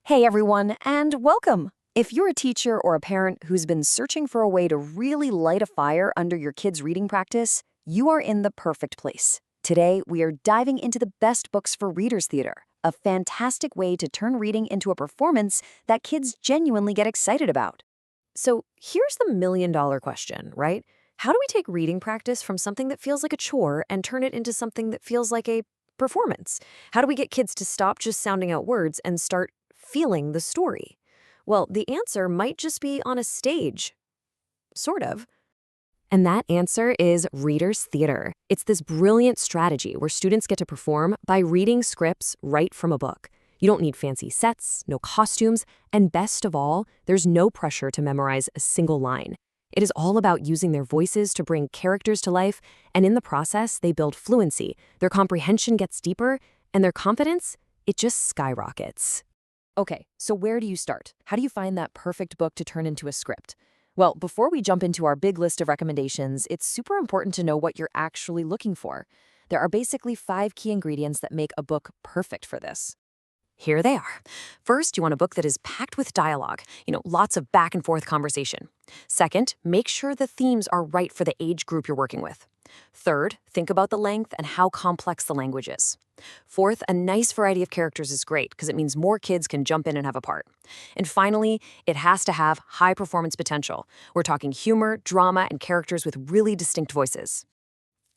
Hey everyone, and welcome! If you're a teacher or a parent who's been searching for a way to really light a fire under your kids' reading practice, you are in the perfect place. Today, we are diving into the best books for readers' theater, a fantastic way to turn reading into a performance that kids genuinely get excited about. So here's the million-dollar question, right? How do we take reading practice from something that feels like a chore and turn it into something that feels like a performance? How do we get kids to stop just sounding out words and start feeling the story? Well, the answer might just be on a stage, sort of. And that answer is readers' theater. It's this brilliant strategy where students get to perform by reading scripts right from a book. You don't need fancy sets, no costumes, and best of all, there's no pressure to memorize a single line. It is all about using their voices to bring characters to life, and in the process, they build fluency, their comprehension gets deeper, and their confidence, it just skyrockets. Okay, so where do you start? How do you find that perfect book to turn into a script? Well, before we jump into our big list of recommendations, it's super important to know what you're actually looking for. There are basically 5 key ingredients that make a book perfect for this. Here they are. First, you want a book that is packed with dialogue, lots of back and forth conversation. Second, make sure the themes are right for the age group you're working with. Third, think about the length and how complex the language is. Fourth, a nice variety of characters is great because it means more kids can jump in and have a part. And finally, it has to have high performance potential. We're talking humor, drama, and characters with really distinct voices.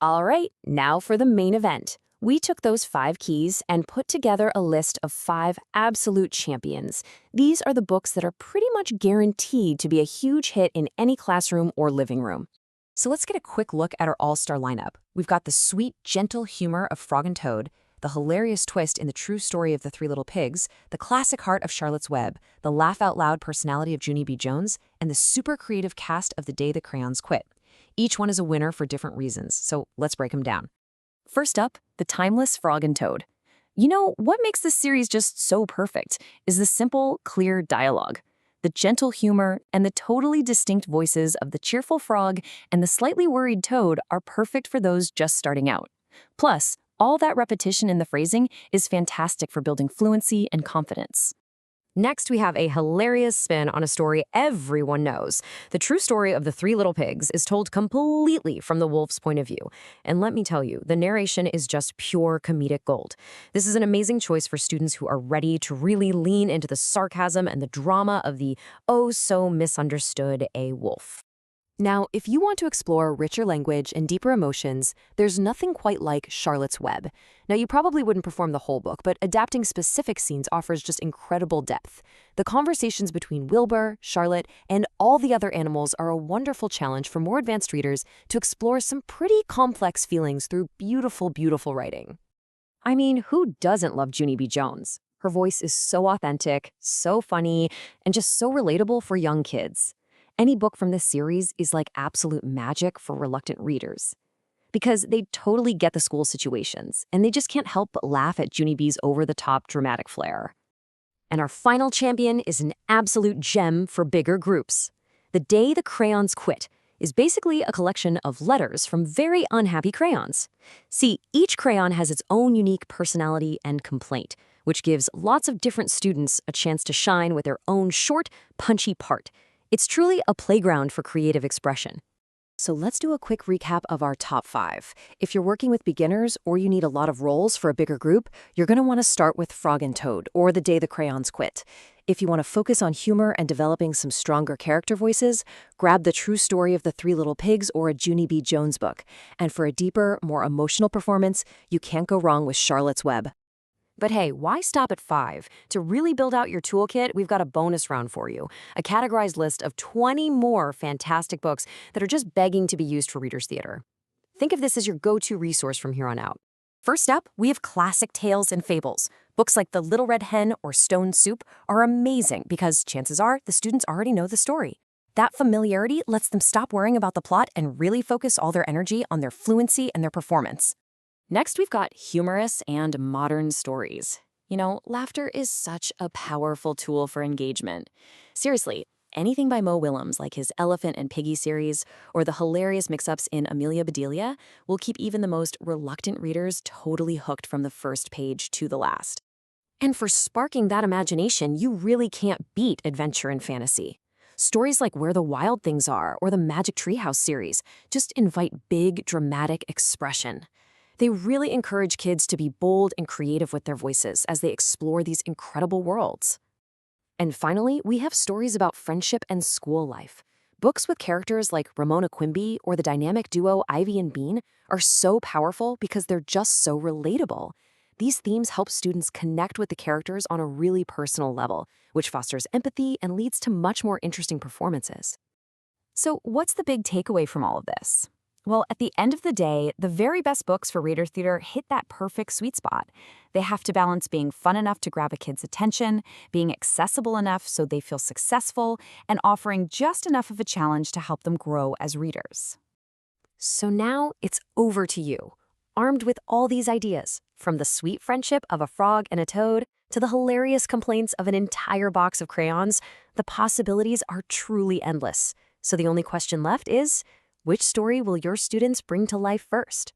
All right, now for the main event. We took those 5 keys and put together a list of 5 absolute champions. These are the books that are pretty much guaranteed to be a huge hit in any classroom or living room. So let's get a quick look at our all-star lineup. We've got the sweet, gentle humor of Frog and Toad, the hilarious twist in the true story of the Three Little Pigs, the classic heart of Charlotte's Web, the laugh-out-loud personality of Junie B. Jones, and the super creative cast of The Day the Crayons Quit. Each one is a winner for different reasons, so let's break them down. First up, the timeless Frog and Toad. What makes this series just so perfect is the simple, clear dialogue. The gentle humor and the totally distinct voices of the cheerful frog and the slightly worried toad are perfect for those just starting out. Plus, all that repetition in the phrasing is fantastic for building fluency and confidence. Next, we have a hilarious spin on a story everyone knows. The true story of the Three Little Pigs is told completely from the wolf's point of view. And let me tell you, the narration is just pure comedic gold. This is an amazing choice for students who are ready to really lean into the sarcasm and the drama of the oh-so-misunderstood a wolf. Now, if you want to explore richer language and deeper emotions, there's nothing quite like Charlotte's Web. Now, you probably wouldn't perform the whole book, but adapting specific scenes offers just incredible depth. The conversations between Wilbur, Charlotte, and all the other animals are a wonderful challenge for more advanced readers to explore some pretty complex feelings through beautiful, beautiful writing. I mean, who doesn't love Junie B. Jones? Her voice is so authentic, so funny, and just so relatable for young kids. Any book from this series is like absolute magic for reluctant readers. Because they totally get the school situations, and they just can't help but laugh at Junie B's over-the-top dramatic flair. And our final champion is an absolute gem for bigger groups. The Day the Crayons Quit is basically a collection of letters from very unhappy crayons. See, each crayon has its own unique personality and complaint, which gives lots of different students a chance to shine with their own short, punchy part. It's truly a playground for creative expression. So let's do a quick recap of our top 5. If you're working with beginners or you need a lot of roles for a bigger group, you're going to want to start with Frog and Toad or The Day the Crayons Quit. If you want to focus on humor and developing some stronger character voices, grab The True Story of the Three Little Pigs or a Junie B. Jones book. And for a deeper, more emotional performance, you can't go wrong with Charlotte's Web. But hey, why stop at 5? To really build out your toolkit, we've got a bonus round for you, a categorized list of 20 more fantastic books that are just begging to be used for readers' theater. Think of this as your go-to resource from here on out. First up, we have classic tales and fables. Books like The Little Red Hen or Stone Soup are amazing because chances are the students already know the story. That familiarity lets them stop worrying about the plot and really focus all their energy on their fluency and their performance. Next, we've got humorous and modern stories. Laughter is such a powerful tool for engagement. Seriously, anything by Mo Willems, like his Elephant and Piggy series, or the hilarious mix-ups in Amelia Bedelia, will keep even the most reluctant readers totally hooked from the first page to the last. And for sparking that imagination, you really can't beat adventure and fantasy. Stories like Where the Wild Things Are or the Magic Treehouse series just invite big, dramatic expression. They really encourage kids to be bold and creative with their voices as they explore these incredible worlds. And finally, we have stories about friendship and school life. Books with characters like Ramona Quimby or the dynamic duo Ivy and Bean are so powerful because they're just so relatable. These themes help students connect with the characters on a really personal level, which fosters empathy and leads to much more interesting performances. So, what's the big takeaway from all of this? Well, at the end of the day, the very best books for reader theater hit that perfect sweet spot. They have to balance being fun enough to grab a kid's attention, being accessible enough so they feel successful, and offering just enough of a challenge to help them grow as readers. So now it's over to you. Armed with all these ideas, from the sweet friendship of a frog and a toad to the hilarious complaints of an entire box of crayons, the possibilities are truly endless. So the only question left is, which story will your students bring to life first?